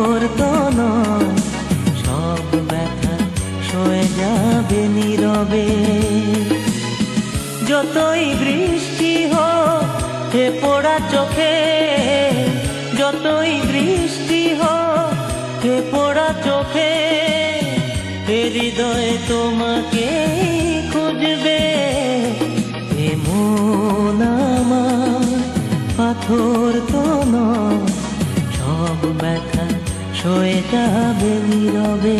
পাথর তো নয়, সব ব্যথা সয়ে যাবে নীরবে। যতই বৃষ্টি হোক হে পোড়া চোখে, যতই বৃষ্টি হোক হে পোড়া চোখে, এ হৃদয়ে তোমাকে খুঁজবে। এ মন আমার পাথর তো নয়, সব ব্যথা সয়ে যাবে নীরবে।